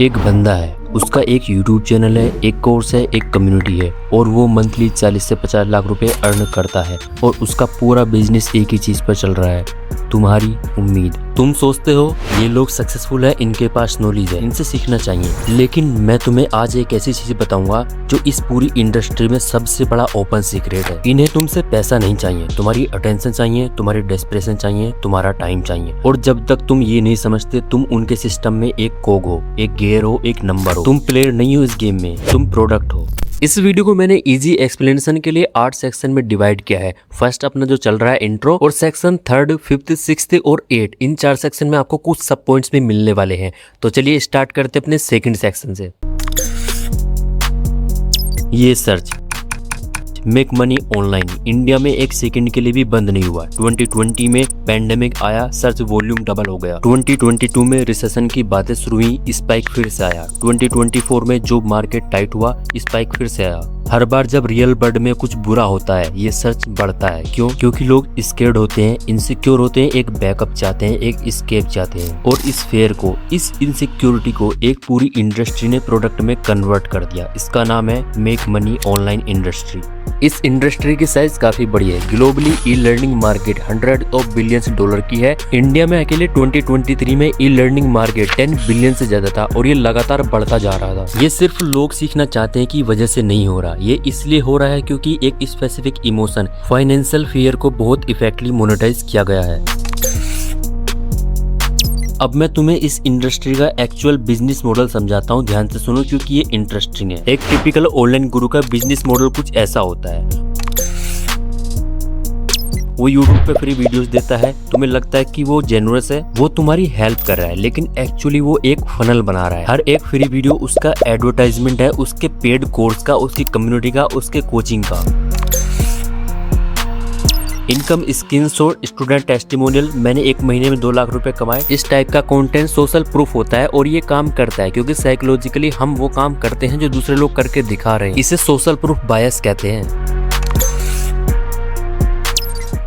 एक बंदा है, उसका एक यूट्यूब चैनल है, एक कोर्स है, एक कम्युनिटी है और वो मंथली 40 से 50 लाख रुपए अर्न करता है और उसका पूरा बिजनेस एक ही चीज पर चल रहा है, तुम्हारी उम्मीद। तुम सोचते हो ये लोग सक्सेसफुल है, इनके पास नॉलेज है, इनसे सीखना चाहिए, लेकिन मैं तुम्हें आज एक ऐसी चीज बताऊंगा जो इस पूरी इंडस्ट्री में सबसे बड़ा ओपन सीक्रेट है। इन्हें तुमसे पैसा नहीं चाहिए, तुम्हारी अटेंशन चाहिए, तुम्हारी डेस्परेशन चाहिए, तुम्हारा टाइम चाहिए। और जब तक तुम ये नहीं समझते तुम उनके सिस्टम में एक कोग हो, एक गियर हो, एक नंबर हो। तुम प्लेयर नहीं हो इस गेम में, तुम प्रोडक्ट हो। इस वीडियो को मैंने इजी एक्सप्लेनेशन के लिए 8 सेक्शन में डिवाइड किया है। फर्स्ट अपना जो चल रहा है इंट्रो, और सेक्शन 3rd, 5th, 6th और 8, इन 4 सेक्शन में आपको कुछ सब पॉइंट्स भी मिलने वाले हैं। तो चलिए स्टार्ट करते अपने सेकंड सेक्शन से। ये search make money online India में एक सेकंड के लिए भी बंद नहीं हुआ। 2020 में पैंडेमिक आया, सर्च वॉल्यूम डबल हो गया। 2022 में रिसेशन की बातें शुरू हुई, स्पाइक फिर से आया। 2024 में जॉब मार्केट टाइट हुआ, स्पाइक फिर से आया। हर बार जब रियल वर्ल्ड में कुछ बुरा होता है ये सर्च बढ़ता है। क्यों? क्योंकि लोग स्केर्ड होते हैं, इनसिक्योर होते हैं, एक बैकअप चाहते हैं, एक एस्केप चाहते हैं। और इस फेयर को, इस इनसिक्योरिटी को एक पूरी इंडस्ट्री ने प्रोडक्ट में कन्वर्ट कर दिया। इसका नाम है मेक मनी ऑनलाइन इंडस्ट्री। इस इंडस्ट्री की साइज काफी बड़ी है। Globally e learning market $100 of billions की है। इंडिया में अकेले 2023 में ई लर्निंग मार्केट 10 बिलियन से ज्यादा था और ये लगातार बढ़ता जा रहा था। ये सिर्फ लोग सीखना चाहते हैं की वजह से नहीं हो रहा, ये इसलिए हो रहा है क्योंकि एक स्पेसिफिक इमोशन, फाइनेंशियल फियर को बहुत इफेक्टिवली मोनेटाइज किया गया है। अब मैं तुम्हें इस इंडस्ट्री का एक्चुअल बिजनेस मॉडल समझाता हूँ, ध्यान से सुनो क्योंकि ये इंटरेस्टिंग है। एक टिपिकल ऑनलाइन गुरु का बिजनेस मॉडल कुछ ऐसा होता है। वो यूट्यूब पे फ्री वीडियोस देता है, तुम्हें लगता है कि वो जेन्युइनस है, वो तुम्हारी हेल्प कर रहा है, लेकिन एक्चुअली वो एक फनल बना रहा है। हर एक फ्री वीडियो उसका एडवर्टाइजमेंट है, उसके पेड कोर्स का, उसकी कम्युनिटी का, उसके कोचिंग का। इनकम स्क्रीनशॉट, स्टूडेंट टेस्टिमोनियल, मैंने 1 महीने में 2 लाख रुपए कमाए। इस टाइप का कंटेंट सोशल प्रूफ होता है और ये काम करता है क्योंकि साइकोलॉजिकली हम वो काम करते हैं जो दूसरे लोग करके दिखा रहे हैं। इसे सोशल प्रूफ बायस कहते हैं।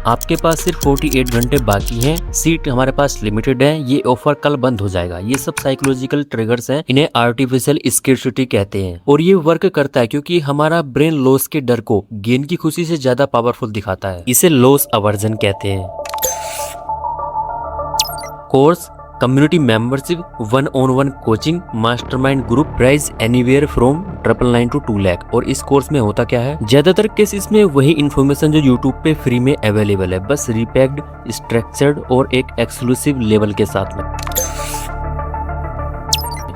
आपके पास सिर्फ 48 घंटे बाकी हैं, सीट हमारे पास लिमिटेड है, ये ऑफर कल बंद हो जाएगा। ये सब साइकोलॉजिकल ट्रिगर्स हैं, इन्हें आर्टिफिशियल स्कैर्सिटी कहते हैं। और ये वर्क करता है क्योंकि हमारा ब्रेन लॉस के डर को गेन की खुशी से ज्यादा पावरफुल दिखाता है। इसे लॉस अवर्जन कहते हैं। Course, community membership, 1-on-1 coaching, mastermind group, price anywhere from 999 to 2 lakh. और इस कोर्स में होता क्या है, ज्यादातर केसेस में वही इन्फॉर्मेशन जो यूट्यूब पे फ्री में अवेलेबल है, बस रिपैक्ड, स्ट्रक्चर्ड और एक एक्सक्लूसिव लेवल के साथ में।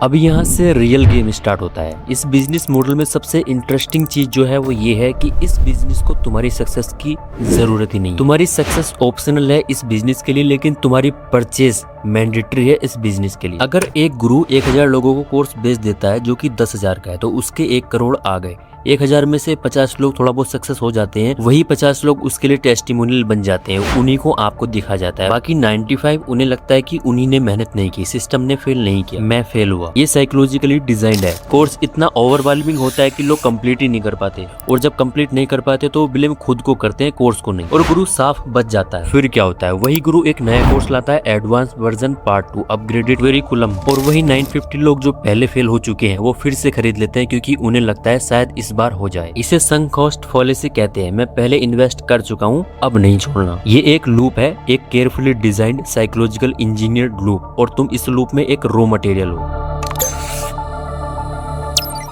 अब यहाँ से रियल गेम स्टार्ट होता है। इस बिजनेस मॉडल में सबसे इंटरेस्टिंग चीज जो है वो ये है कि इस बिजनेस को तुम्हारी सक्सेस की जरूरत ही नहीं। तुम्हारी सक्सेस ऑप्शनल है इस बिजनेस के लिए, लेकिन तुम्हारी परचेज मैंडेटरी है इस बिजनेस के लिए। अगर एक गुरु 1000 लोगों को कोर्स बेच देता है जो कि 10,000 का है, तो उसके 1 करोड़ आ गए। 1000 में से 50 लोग थोड़ा बहुत सक्सेस हो जाते हैं, वही 50 लोग उसके लिए टेस्टिमोनियल बन जाते हैं, उन्हीं को आपको दिखा जाता है। बाकी 95 उन्हें लगता है कि उन्हीं ने मेहनत नहीं की, सिस्टम ने फेल नहीं किया, मैं फेल हुआ। ये साइकोलॉजिकली डिजाइंड है। कोर्स इतना ओवरवेलमिंग होता है कि लोग कंप्लीट ही नहीं कर पाते, और जब कंप्लीट नहीं कर पाते तो ब्लेम खुद को करते हैं, कोर्स को नहीं, और गुरु साफ बच जाता है। फिर क्या होता है, वही गुरु एक नया कोर्स लाता है, advance version part 2, upgraded curriculum, और वही 950 लोग जो पहले फेल हो चुके हैं वो फिर से खरीद लेते हैं क्योंकि उन्हें लगता है शायद इस बार हो जाए। इसे संक कॉस्ट फॉलेसी कहते हैं। मैं पहले इन्वेस्ट कर चुका हूँ, अब नहीं छोड़ना। ये एक लूप है, एक carefully designed psychological engineered loop, और तुम इस लूप में एक रॉ मटेरियल हो।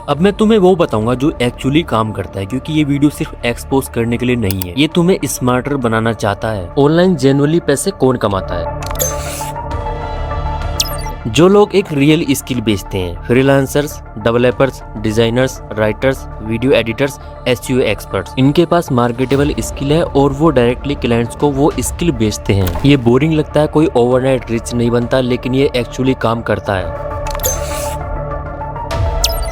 अब मैं तुम्हें वो बताऊंगा जो एक्चुअली काम करता है, क्योंकि ये वीडियो सिर्फ एक्सपोज करने के लिए नहीं है, ये तुम्हें स्मार्टर बनाना चाहता है। ऑनलाइन जेन्युइनली पैसे कौन कमाता है? जो लोग एक रियल स्किल बेचते हैं, freelancers, developers, designers, writers, video editors, SEO experts. इनके पास मार्केटेबल स्किल है और वो डायरेक्टली क्लाइंट्स को वो स्किल बेचते हैं। ये बोरिंग लगता है, कोई ओवरनाइट रिच नहीं बनता, लेकिन ये एक्चुअली काम करता है।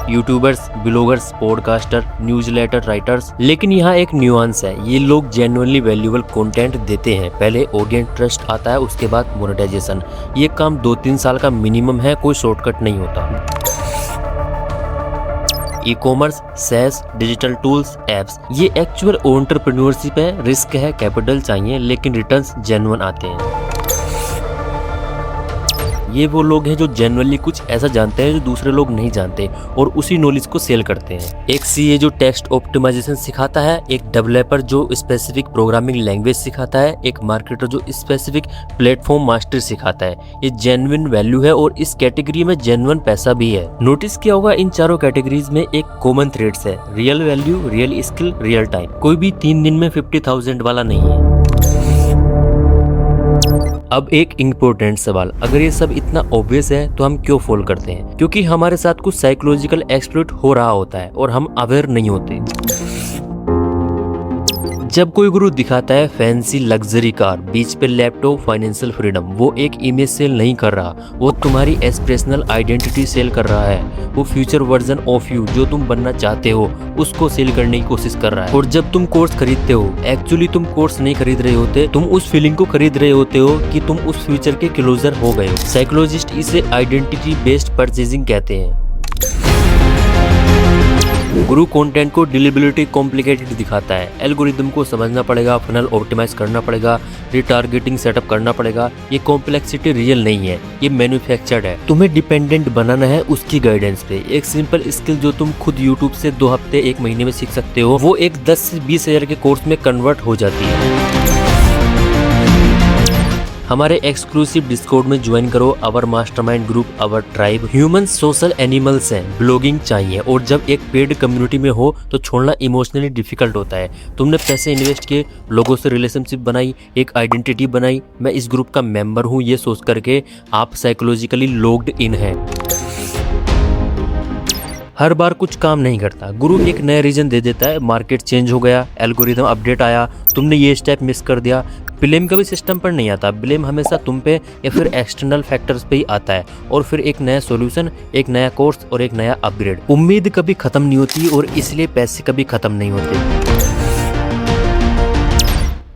YouTubers, bloggers, podcaster, newsletter writers. लेकिन यहाँ एक न्यूआंस है, ये लोग जेन्युइनली वैल्यूएबल कंटेंट देते हैं। पहले ऑडियंस ट्रस्ट आता है, उसके बाद मोनेटाइजेशन। ये काम 2-3 साल का मिनिमम है, कोई शॉर्टकट नहीं होता। ई कॉमर्स, सेस, डिजिटल टूल्स, एप्स, ये एक्चुअल एंटरप्रेन्योरशिप है। रिस्क है, कैपिटल चाहिए, लेकिन रिटर्न्स जेन्युइन आते हैं। ये वो लोग हैं जो जेन्युइनली कुछ ऐसा जानते हैं जो दूसरे लोग नहीं जानते और उसी नॉलेज को सेल करते हैं। एक सीए जो टेक्स्ट ऑप्टिमाइजेशन सिखाता है, एक डेवलपर जो स्पेसिफिक प्रोग्रामिंग लैंग्वेज सिखाता है, एक मार्केटर जो स्पेसिफिक प्लेटफॉर्म मास्टर सिखाता है। ये जेन्युइन वैल्यू है और इस कैटेगरी में जेन्युइन पैसा भी है। नोटिस किया होगा इन चारों कैटेगरीज में एक कॉमन थ्रेड्स है, real value, real skill, real time. कोई भी 3 दिन में 50,000 वाला नहीं है। अब एक इम्पोर्टेंट सवाल, अगर ये सब इतना ऑब्वियस है तो हम क्यों फॉलो करते हैं? क्योंकि हमारे साथ कुछ साइकोलॉजिकल एक्सप्लॉइट हो रहा होता है और हम अवेयर नहीं होते। जब कोई गुरु दिखाता है फैंसी लग्जरी कार, बीच पे लैपटॉप, फाइनेंशियल फ्रीडम, वो एक इमेज सेल नहीं कर रहा, वो तुम्हारी एस्पिरेशनल आइडेंटिटी सेल कर रहा है। वो फ्यूचर वर्जन ऑफ यू जो तुम बनना चाहते हो उसको सेल करने की कोशिश कर रहा है। और जब तुम कोर्स खरीदते हो, एक्चुअली तुम कोर्स नहीं खरीद रहे होते, तुम उस फीलिंग को खरीद रहे होते हो कि तुम उस फ्यूचर के क्लोजर हो गए हो। साइकोलॉजिस्ट इसे आइडेंटिटी बेस्ड परचेजिंग कहते हैं। गुरु कंटेंट को डिलीबिलिटी कॉम्प्लिकेटेड दिखाता है। एल्गोरिदम को समझना पड़ेगा, फनल ऑप्टिमाइज करना पड़ेगा, रिटारगेटिंग सेटअप करना पड़ेगा। ये कॉम्प्लेक्सिटी रियल नहीं है, ये मैन्युफैक्चर्ड है। तुम्हें डिपेंडेंट बनाना है उसकी गाइडेंस पे। एक सिंपल स्किल जो तुम खुद यूट्यूब से 2 हफ्ते 1 महीने में सीख सकते हो, वो एक 10 से 20 हजार के कोर्स में कन्वर्ट हो जाती है। हमारे एक्सक्लूसिव डिस्कॉर्ड में ज्वाइन करो। अवर मास्टरमाइंड ग्रुप, अवर ट्राइब। ह्यूमंस सोशल एनिमल्स हैं, ब्लॉगिंग चाहिए। और जब एक पेड कम्युनिटी में हो तो छोड़ना इमोशनली डिफिकल्ट होता है। तुमने पैसे इन्वेस्ट किए, लोगों से रिलेशनशिप बनाई, एक आइडेंटिटी बनाई, मैं इस ग्रुप का मेंबर हूँ, ये सोच करके आप साइकोलॉजिकली लॉग्ड इन है। हर बार कुछ काम नहीं करता। गुरु एक नया रीजन दे देता है, मार्केट चेंज हो गया, एल्गोरिदम अपडेट आया, तुमने ये स्टेप मिस कर दिया। ब्लेम कभी सिस्टम पर नहीं आता, ब्लेम हमेशा तुम पे या फिर एक्सटर्नल फैक्टर्स पे ही आता है। और फिर एक नया सॉल्यूशन, एक नया कोर्स और एक नया अपग्रेड। उम्मीद कभी खत्म नहीं होती और इसलिए पैसे कभी खत्म नहीं होते।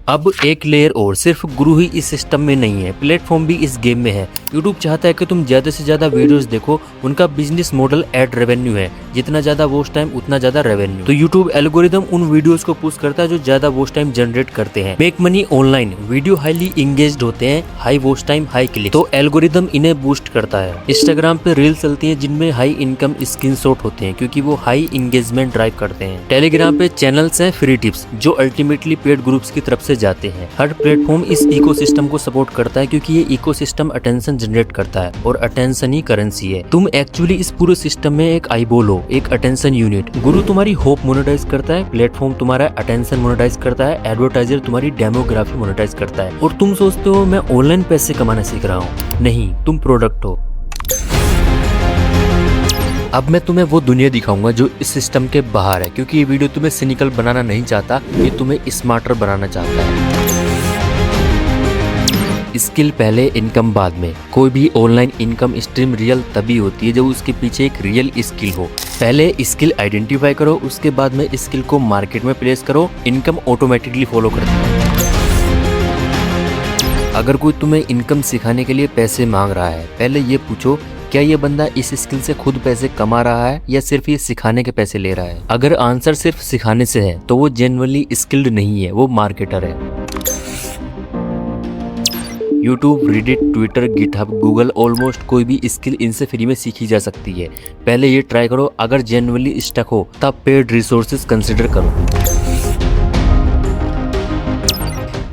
अब एक लेयर और, सिर्फ गुरु ही इस सिस्टम में नहीं है, प्लेटफॉर्म भी इस गेम में है। यूट्यूब चाहता है कि तुम ज्यादा से ज्यादा वीडियोस देखो। उनका बिजनेस मॉडल एड रेवेन्यू है, जितना ज्यादा वॉच टाइम उतना ज्यादा रेवेन्यू। तो यूट्यूब एल्गोरिदम उन वीडियोस को पुश करता है जो ज्यादा वॉच टाइम जनरेट करते हैं। Make money online, video highly engaged होते हैं, high watch time, high click, तो एल्गोरिदम इन्हें बूस्ट करता है। इंस्टाग्राम पे रील चलती है जिनमें हाई इनकम स्क्रीनशॉट होते हैं क्योंकि वो हाई इंगेजमेंट ड्राइव करते हैं। टेलीग्राम पे चैनल्स हैं फ्री टिप्स जो अल्टीमेटली पेड ग्रुप्स की तरफ से जाते हैं। हर प्लेटफॉर्म इस इकोसिस्टम को सपोर्ट करता है क्योंकि ये इकोसिस्टम अटेंशन जनरेट करता है और अटेंशन ही करेंसी है। तुम एक्चुअली इस पूरे सिस्टम में एक आईबॉल हो, एक अटेंशन यूनिट। गुरु तुम्हारी होप मोनेटाइज करता है, प्लेटफॉर्म तुम्हारा अटेंशन मोनेटाइज करता है, एडवर्टाइजर तुम्हारी डेमोग्राफी मोनेटाइज करता है। और तुम सोचते हो मैं ऑनलाइन पैसे कमाना सीख रहा हूँ, नहीं, तुम प्रोडक्ट हो। अब मैं तुम्हें वो दुनिया दिखाऊंगा जो इस सिस्टम के बाहर है, क्योंकि ये वीडियो तुम्हें सिनिकल बनाना नहीं चाहता, ये तुम्हें स्मार्टर बनाना चाहता है। स्किल पहले, इनकम बाद में। कोई भी ऑनलाइन इनकम स्ट्रीम रियल तभी होती है जब उसके पीछे एक रियल स्किल हो। पहले स्किल आइडेंटिफाई करो, उसके बाद में स्किल को मार्केट में प्लेस करो, इनकम ऑटोमेटिकली फॉलो करती है। अगर कोई तुम्हें इनकम सिखाने के लिए पैसे मांग रहा है, पहले ये पूछो क्या ये बंदा इस स्किल से खुद पैसे कमा रहा है या सिर्फ ये सिखाने के पैसे ले रहा है। अगर आंसर सिर्फ सिखाने से है तो वो जेन्युइनली स्किल्ड नहीं है, वो मार्केटर है। YouTube, Reddit, Twitter, GitHub, Google, almost कोई भी स्किल इनसे फ्री में सीखी जा सकती है। पहले ये ट्राई करो, अगर जेन्युइनली स्टक हो तब पेड रिसोर्सेज कंसिडर करो।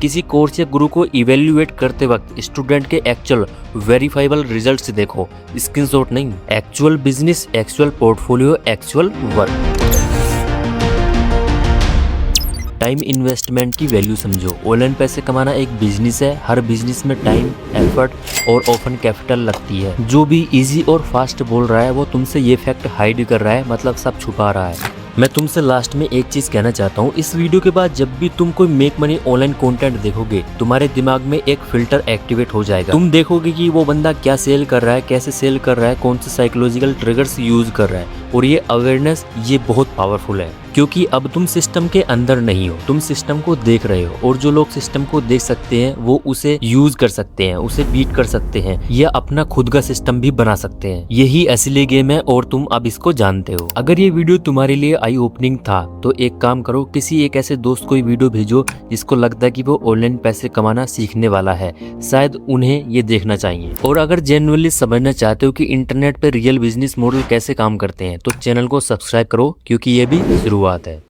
किसी कोर्स या गुरु को इवेल्युएट करते वक्त स्टूडेंट के एक्चुअल वेरीफाइबल रिजल्ट्स देखो, स्क्रीनशॉट नहीं। Actual business, actual portfolio, actual work. Time investment की वैल्यू समझो। ऑनलाइन पैसे कमाना एक बिजनेस है, हर बिजनेस में टाइम, एफर्ट और ऑफन कैपिटल लगती है। जो भी इजी और फास्ट बोल रहा है वो तुमसे ये फैक्ट हाइड कर रहा है, मतलब सब छुपा रहा है। मैं तुमसे लास्ट में एक चीज कहना चाहता हूँ, इस वीडियो के बाद जब भी तुम कोई मेक मनी ऑनलाइन कंटेंट देखोगे, तुम्हारे दिमाग में एक फिल्टर एक्टिवेट हो जाएगा। तुम देखोगे कि वो बंदा क्या सेल कर रहा है, कैसे सेल कर रहा है, कौन से साइकोलॉजिकल ट्रिगर्स यूज कर रहा है, और ये अवेयरनेस ये बहुत पावरफुल है। क्योंकि अब तुम सिस्टम के अंदर नहीं हो, तुम सिस्टम को देख रहे हो और जो लोग सिस्टम को देख सकते हैं वो उसे यूज कर सकते हैं, उसे बीट कर सकते हैं या अपना खुद का सिस्टम भी बना सकते हैं। यही असली गेम है और तुम अब इसको जानते हो। अगर ये वीडियो तुम्हारे लिए आई ओपनिंग था तो एक काम करो, किसी एक ऐसे दोस्त को ये वीडियो भेजो जिसको लगता है कि वो ऑनलाइन पैसे कमाना सीखने वाला है, शायद उन्हें ये देखना चाहिए। और अगर जेन्युइनली समझना चाहते हो कि इंटरनेट पे रियल बिजनेस मॉडल कैसे काम करते हैं तो चैनल को सब्सक्राइब करो, क्योंकि ये भी शुरुआत है।